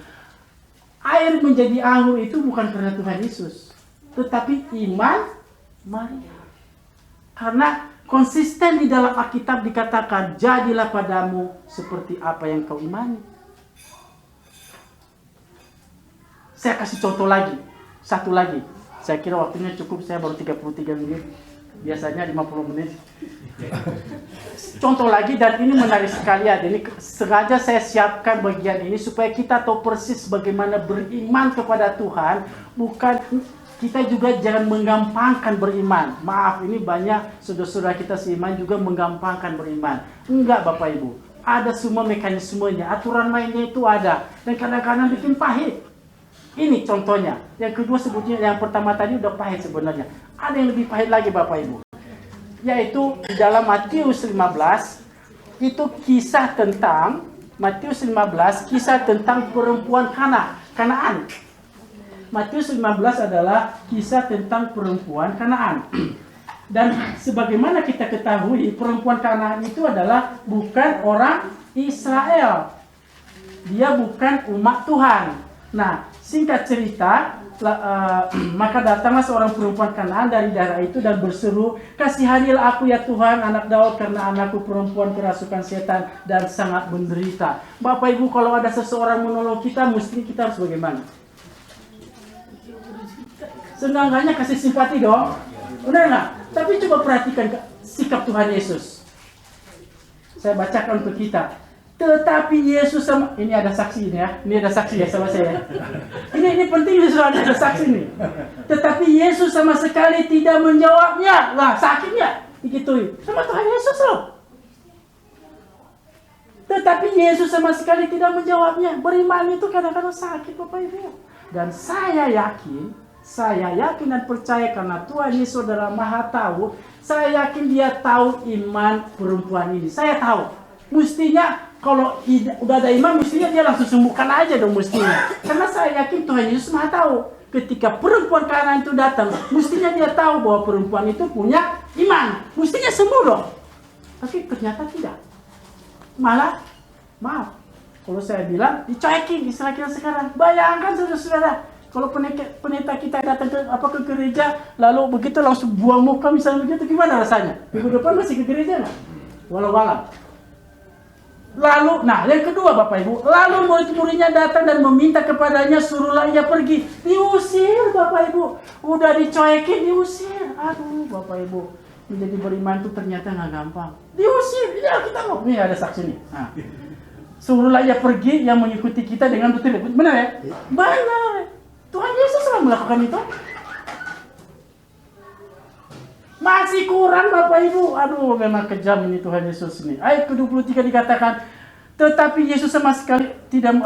[SPEAKER 1] air menjadi anggur itu bukan karena Tuhan Yesus, tetapi iman Maria. Karena konsisten di dalam Alkitab dikatakan, jadilah padamu seperti apa yang kau imani. Saya kasih contoh lagi, satu lagi. Saya kira waktunya cukup, saya baru 33 menit. Biasanya 50 menit. Contoh lagi, dan ini menarik sekali ya. Ini sengaja saya siapkan bagian ini supaya kita tahu persis bagaimana beriman kepada Tuhan. Bukan, kita juga jangan menggampangkan beriman. Maaf, ini banyak saudara-saudara kita seiman juga menggampangkan beriman. Enggak Bapak Ibu, ada semua mekanismenya, aturan mainnya itu ada. Dan kadang-kadang bikin pahit. Ini contohnya. Yang kedua sebutnya, yang pertama tadi udah pahit sebenarnya. Ada yang lebih pahit lagi Bapak Ibu. Yaitu di dalam Matius 15, itu kisah tentang, Matius 15, kisah tentang perempuan Kanaan. Matius 15 adalah kisah tentang perempuan Kanaan. Dan sebagaimana kita ketahui, perempuan Kanaan itu adalah bukan orang Israel. Dia bukan umat Tuhan. Nah, singkat cerita, maka datanglah seorang perempuan Kanaan dari daerah itu dan berseru, kasihanilah aku ya Tuhan, anak Daud, karena anakku perempuan kerasukan setan dan sangat menderita. Bapak Ibu, kalau ada seseorang menolong kita, mesti kita harus bagaimana? Seenggaknya kasih simpati dong. Benar nggak? Tapi coba perhatikan sikap Tuhan Yesus. Saya bacakan untuk kita. Tetapi Yesus sama, ini ada saksi ini ya, ini ada saksi ya sama saya. Ini penting ada saksi nih. Tetapi Yesus sama sekali tidak menjawabnya. Lah sakitnya, digituin. Sama Tuhan Yesus loh. Tetapi Yesus sama sekali tidak menjawabnya. Beriman itu kadang-kadang sakit Bapak Ibu. Dan saya yakin dan percaya karena Tuhan Yesus adalah Maha Tahu. Saya yakin dia tahu iman perempuan ini. Saya tahu. Mestinya kalau udah ada iman, mestinya dia langsung sembuhkan aja dong mestinya. Karena saya yakin Tuhan Yesus Maha tahu. Ketika perempuan Kanaan itu datang, mestinya dia tahu bahwa perempuan itu punya iman. Mestinya sembuh dong. Tapi ternyata tidak. Malah, maaf, kalau saya bilang, dicuekin istilah kita sekarang. Bayangkan saudara-saudara, kalau pendeta kita datang ke gereja, lalu begitu langsung buang muka misalnya begitu, gimana rasanya? Minggu depan masih ke gereja nggak? Walau-walau. Lalu, nah yang kedua Bapak Ibu, lalu murid-muridnya datang dan meminta kepadanya, suruhlah ia pergi. Diusir Bapak Ibu, udah dicuekin, diusir. Aduh Bapak Ibu, menjadi beriman itu ternyata nggak gampang. Diusir, ini kita mau, nih ada saksi nih. Nah, suruhlah ia pergi yang mengikuti kita dengan betul. Benar ya? Benar. Tuhan Yesus telah melakukan itu. Masih kurang Bapak Ibu. Aduh memang kejam ini Tuhan Yesus ini. Ayat ke-23 dikatakan, tetapi Yesus sama sekali tidak,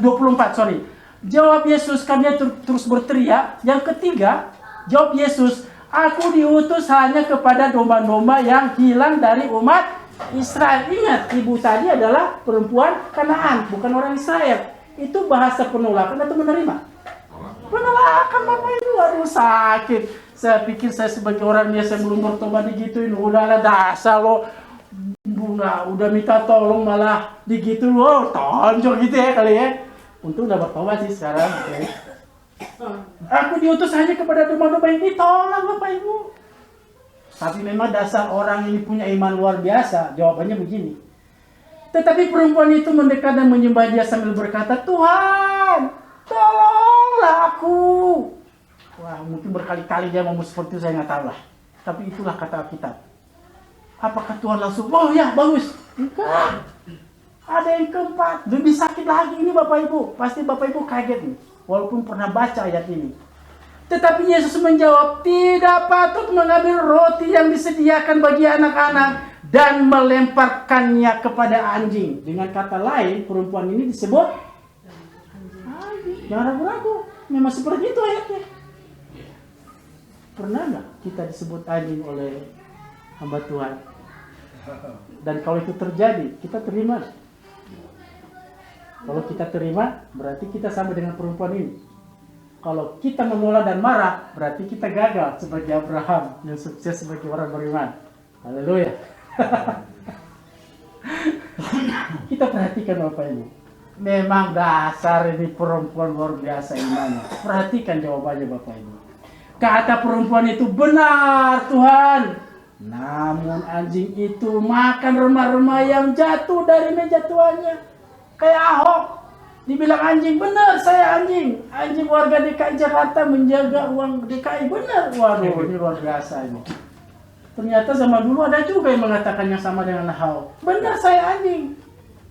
[SPEAKER 1] 24 sorry. Jawab Yesus, kami terus berteriak. Yang ketiga, jawab Yesus, aku diutus hanya kepada domba-domba yang hilang dari umat Israel. Ingat, ibu tadi adalah perempuan Kanaan, bukan orang Israel. Itu bahasa penolakan atau menerima? Penolakan Bapak Ibu. Aduh sakit. Saya pikir saya sebagai orang biasa belum bertobat digituin. Udahlah dasar lo. Udah minta tolong malah digituin. Oh tonjok gitu ya kali ya. Untung udah bertobat sih sekarang. Okay. Aku diutus hanya kepada domba-domba ini. Tolong Bapak Ibu. Tapi memang dasar orang ini punya iman luar biasa. Jawabannya begini. Tetapi perempuan itu mendekat dan menyembah dia sambil berkata, Tuhan, tolonglah aku. Wah, mungkin berkali-kali dia ngomong seperti itu, saya nggak tahu lah. Tapi itulah kata Alkitab. Apakah Tuhan langsung, oh ya bagus? Enggak. Ada yang keempat, lebih sakit lagi ini Bapak Ibu. Pasti Bapak Ibu kaget nih, walaupun pernah baca ayat ini. Tetapi Yesus menjawab, tidak patut mengambil roti yang disediakan bagi anak-anak dan melemparkannya kepada anjing. Dengan kata lain, perempuan ini disebut anjing. Jangan ragu-ragu, memang seperti itu ayatnya. Pernah nggak kita disebut anjing oleh hamba Tuhan? Dan kalau itu terjadi, kita terima. Kalau kita terima, berarti kita sama dengan perempuan ini. Kalau kita menolak dan marah, berarti kita gagal sebagai Abraham yang sukses sebagai orang beriman. Haleluya. Kita perhatikan Bapak Ibu. Memang dasar ini perempuan luar biasa imannya. Perhatikan jawabannya Bapak Ibu. Kata perempuan itu, benar Tuhan. Namun anjing itu makan remah-remah yang jatuh dari meja tuannya. Kayak Ahok. Dibilang anjing, benar saya anjing. Anjing warga DKI Jakarta menjaga uang DKI, benar. Waduh, ini luar biasa ini. Ternyata zaman dulu ada juga yang mengatakan yang sama dengan Ahok. Benar saya anjing.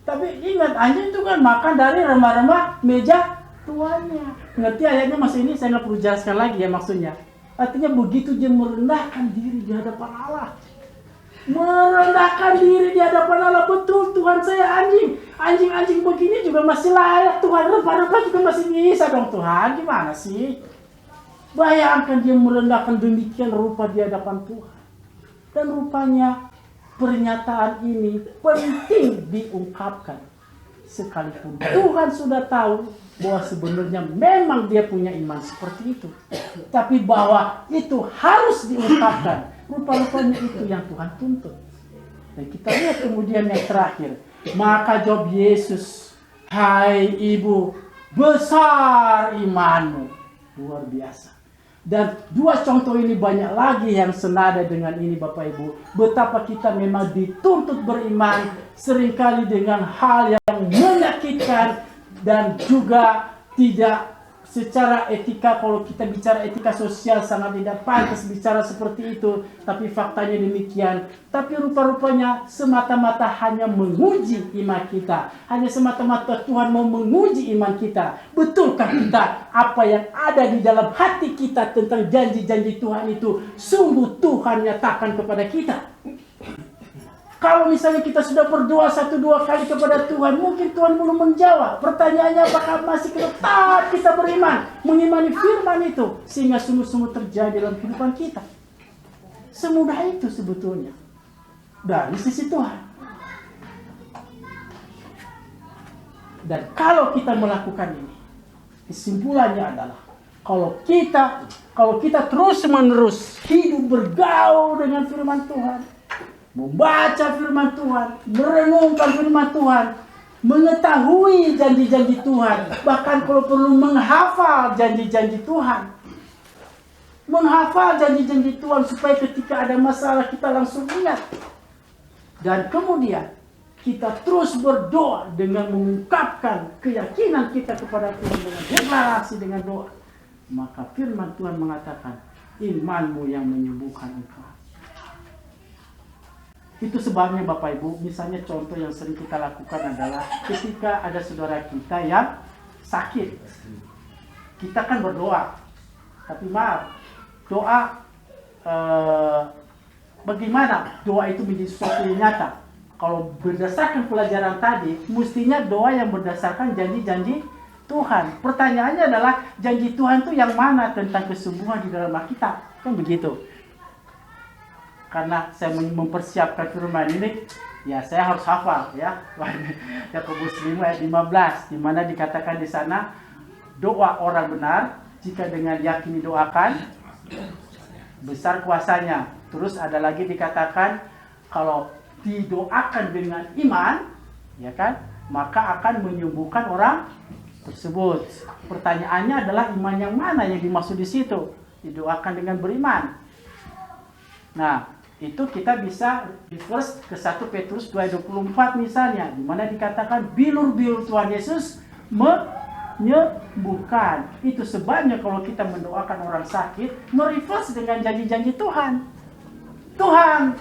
[SPEAKER 1] Tapi ingat, anjing itu kan makan dari remah-remah meja tuannya. Ngerti ayatnya masih ini, saya nggak perlu jelaskan lagi ya maksudnya. Artinya begitu dia merendahkan diri di hadapan Allah. Merendahkan diri di hadapan Allah. Betul Tuhan saya anjing. Anjing-anjing begini juga masih layak Tuhan. Rempah-rempah juga masih bisa dong Tuhan. Gimana sih? Bayangkan dia merendahkan demikian rupa di hadapan Tuhan. Dan rupanya pernyataan ini penting diungkapkan. Sekalipun Tuhan sudah tahu bahwa sebenarnya memang dia punya iman seperti itu. Tapi bahwa itu harus diungkapkan. Rupa-rupanya itu yang Tuhan tuntut. Dan kita lihat kemudian yang terakhir. Maka jawab Yesus, hai ibu, besar imanmu. Luar biasa. Dan dua contoh ini banyak lagi yang senada dengan ini Bapak Ibu. Betapa kita memang dituntut beriman seringkali dengan hal yang menyakitkan dan juga tidak secara etika. Kalau kita bicara etika sosial sangat tidak pantas bicara seperti itu. Tapi faktanya demikian. Tapi rupa-rupanya semata-mata hanya menguji iman kita. Hanya semata-mata Tuhan mau menguji iman kita. Betulkah kita apa yang ada di dalam hati kita tentang janji-janji Tuhan itu sungguh Tuhan nyatakan kepada kita? Kalau misalnya kita sudah berdoa 1-2 kali kepada Tuhan, mungkin Tuhan belum menjawab. Pertanyaannya apakah masih tetap kita beriman, mengimani firman itu, sehingga sungguh-sungguh terjadi dalam kehidupan kita. Semudah itu sebetulnya. Dari sisi Tuhan. Dan kalau kita melakukan ini, kesimpulannya adalah, kalau kita terus-menerus hidup bergaul dengan firman Tuhan, membaca firman Tuhan, merenungkan firman Tuhan, mengetahui janji-janji Tuhan, bahkan kalau perlu menghafal janji-janji Tuhan. Menghafal janji-janji Tuhan supaya ketika ada masalah kita langsung ingat. Dan kemudian kita terus berdoa dengan mengungkapkan keyakinan kita kepada Tuhan dengan deklarasi, dengan doa. Maka firman Tuhan mengatakan, imanmu yang menyembuhkan engkau. Itu sebabnya Bapak Ibu, misalnya contoh yang sering kita lakukan adalah ketika ada saudara kita yang sakit. Kita kan berdoa. Tapi maaf, doa bagaimana doa itu menjadi sesuatu yang nyata? Kalau berdasarkan pelajaran tadi, mestinya doa yang berdasarkan janji-janji Tuhan. Pertanyaannya adalah janji Tuhan itu yang mana tentang kesembuhan di dalam Alkitab? Kan begitu. Karena saya mempersiapkan firman ini, ya saya harus hafal ya. Yakobus 5 ayat 15, di mana dikatakan di sana, doa orang benar jika dengan yakin didoakan besar kuasanya. Terus ada lagi dikatakan kalau didoakan dengan iman, ya kan, maka akan menyembuhkan orang tersebut. Pertanyaannya adalah iman yang mana yang dimaksud di situ? Didoakan dengan beriman. Nah, itu kita bisa reverse ke 1 Petrus 2:24 misalnya, di mana dikatakan bilur-bilur Tuhan Yesus menyembuhkan. Itu sebabnya kalau kita mendoakan orang sakit, mereverse dengan janji-janji Tuhan. Tuhan,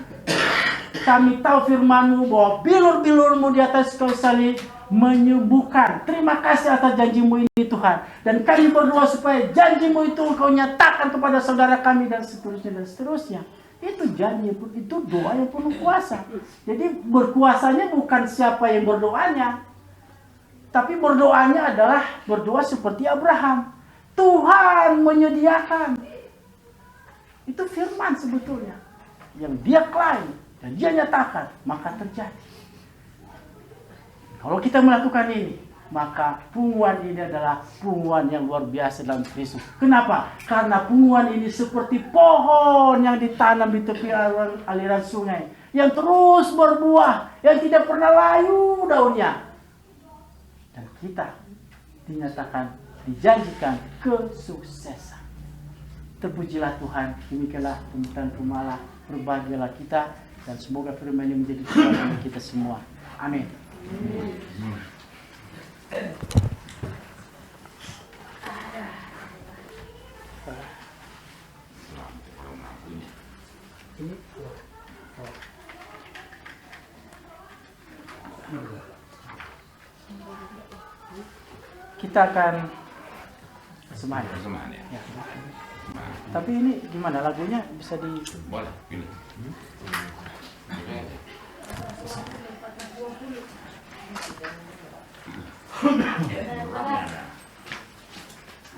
[SPEAKER 1] kami tahu firman-Mu bahwa bilur-bilur-Mu di atas kayu salib menyembuhkan. Terima kasih atas janji-Mu ini Tuhan. Dan kami berdoa supaya janji-Mu itu Engkau nyatakan kepada saudara kami dan seterusnya dan seterusnya. Itu janji, itu doa yang penuh kuasa. Jadi berkuasanya bukan siapa yang berdoanya, tapi berdoanya adalah berdoa seperti Abraham. Tuhan menyediakan. Itu firman sebetulnya. Yang dia klaim dan dia nyatakan, maka terjadi. Kalau kita melakukan ini, maka punguan ini adalah punguan yang luar biasa dalam Kristus. Kenapa? Karena punguan ini seperti pohon yang ditanam di tepi aliran sungai, yang terus berbuah, yang tidak pernah layu daunnya. Dan kita dinyatakan, dijanjikan kesuksesan. Terpujilah Tuhan, demikianlah pembukaan Rumala. Berbahagialah kita, dan semoga firman ini menjadi Tuhan bagi kita semua. Amin. Kita akan persembahan ya. Tapi ini gimana lagunya, bisa di
[SPEAKER 2] boleh pilih.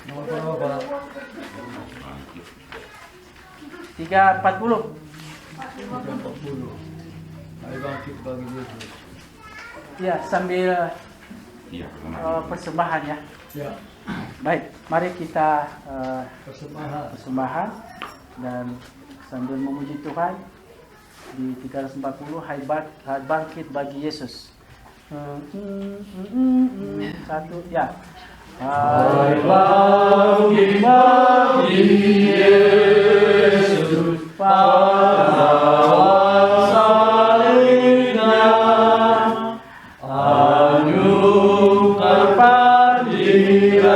[SPEAKER 3] Nomor berapa?
[SPEAKER 1] 340.
[SPEAKER 3] 340. Hari bangkit bagi Yesus.
[SPEAKER 1] Ya, sambil
[SPEAKER 2] Iya,
[SPEAKER 1] persembahan ya.
[SPEAKER 3] Ya,
[SPEAKER 1] Baik, mari kita
[SPEAKER 3] persembahan.
[SPEAKER 1] dan sambil memuji Tuhan di 340 Hai bangkit bagi Yesus. Satu ya. Hai bangkit bagi Yesus pada salibnya, anugerah padilaga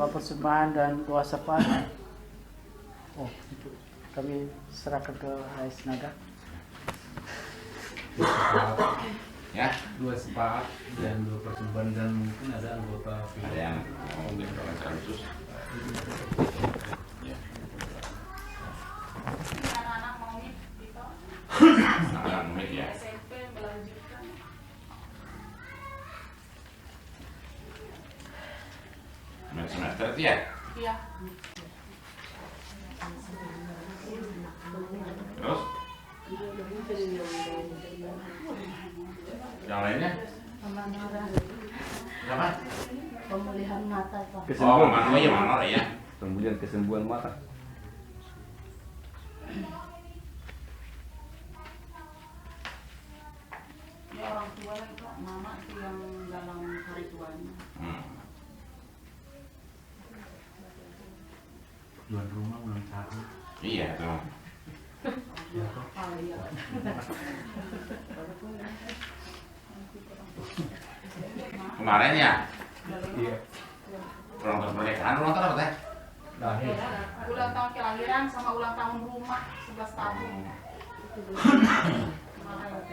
[SPEAKER 1] persembahan dan doa sapaan. Oh, itu kami serahkan ke Rais Naga.
[SPEAKER 2] Ya,
[SPEAKER 4] 2 sepakat dan 2 persembahan, dan mungkin ada anggota
[SPEAKER 2] ada yang mau bicara secara khusus. Ya.
[SPEAKER 5] Anak-anak mau nih, gitu.
[SPEAKER 2] Anak mic ya.
[SPEAKER 5] SMP melanjutkan.
[SPEAKER 2] Semester itu ya.
[SPEAKER 5] Iya.
[SPEAKER 2] Terus? Yang lainnya? Siapa?
[SPEAKER 5] Pemulihan mata, Pak.
[SPEAKER 2] Oh, Mano ya, Mano ya.
[SPEAKER 4] pemulihan kesembuhan mata.
[SPEAKER 5] Ya, orang tua lagi, Pak. Mama itu yang dalam hari tuanya.
[SPEAKER 4] Tuan rumah ulang tahun.
[SPEAKER 2] Iya tuh.
[SPEAKER 5] Oh, iya.
[SPEAKER 2] Kemarin ya.
[SPEAKER 4] Iya.
[SPEAKER 2] Ulang tahun pernikahan, ulang tahun apa teh?
[SPEAKER 4] Lahir.
[SPEAKER 5] Ulang tahun kelahiran sama ulang tahun rumah 11 tahun. Kemarin.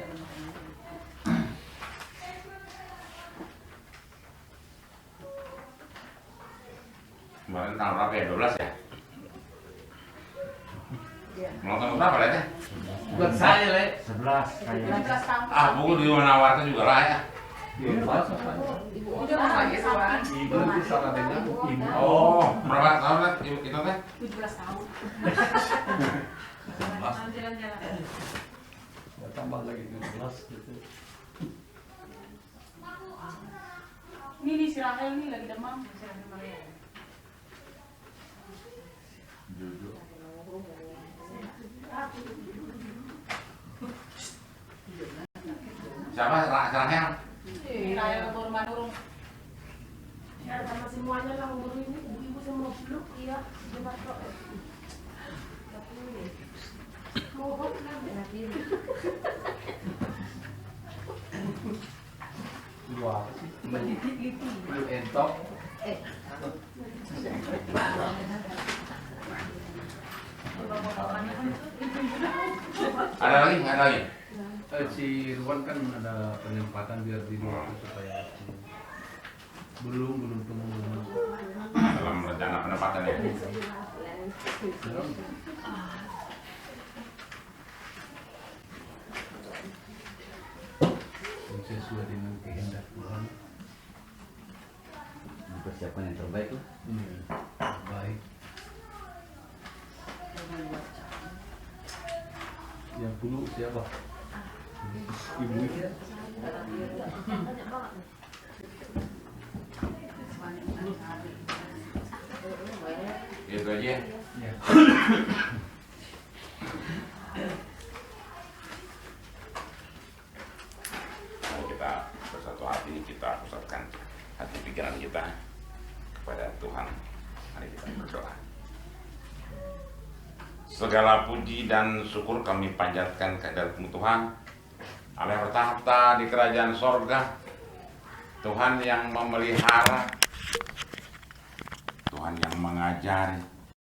[SPEAKER 2] tanggal berapa ya? 12 ya?
[SPEAKER 5] Iya.
[SPEAKER 2] Ulang tahun berapa lah ya?
[SPEAKER 4] Buat saya, Le.
[SPEAKER 1] 11 kayaknya.
[SPEAKER 5] 17 tahun.
[SPEAKER 2] Ah, buku di menawarkan juga lah ya.
[SPEAKER 3] Iya, masa kan?
[SPEAKER 5] Ibu udah lagi Wan.
[SPEAKER 3] Ibu nanti salah dengan ibu.
[SPEAKER 2] Oh, berapa tahun lah ibu kita teh?
[SPEAKER 5] 17 tahun. Jalan-jalan.
[SPEAKER 3] Ya, tambah lagi 17 gitu.
[SPEAKER 5] Ini si Rahel nih lagi demam. Si Rahel Maria.
[SPEAKER 2] Siapa? Rahel?
[SPEAKER 5] Si Rahel baru manurung.
[SPEAKER 6] Ya, sama semuanya lah umur ini, ibu-ibu semua peluk, iya, cuma kok. Mohon kan, ya.
[SPEAKER 3] Dua sih. Lu entok.
[SPEAKER 2] Ada lagi? Ada lagi?
[SPEAKER 4] Si Ruan kan ada penempatan biar di luar supaya belum pengumuman.
[SPEAKER 2] Dalam rencana penempatan ya.
[SPEAKER 4] Sesuai dengan kehendak Tuhan.
[SPEAKER 7] Mempersiapkan yang terbaik lah.
[SPEAKER 4] Baik. Yang dulu siapa? Ibu ya.
[SPEAKER 2] Gitu aja.
[SPEAKER 4] Ya.
[SPEAKER 2] Mari kita bersatu hati, kita pusatkan hati pikiran kita kepada Tuhan. Mari kita berdoa. Segala puji dan syukur kami panjatkan kehadirat-Mu Tuhan, Allah yang bertahta di kerajaan sorga, Tuhan yang memelihara, Tuhan yang mengajari,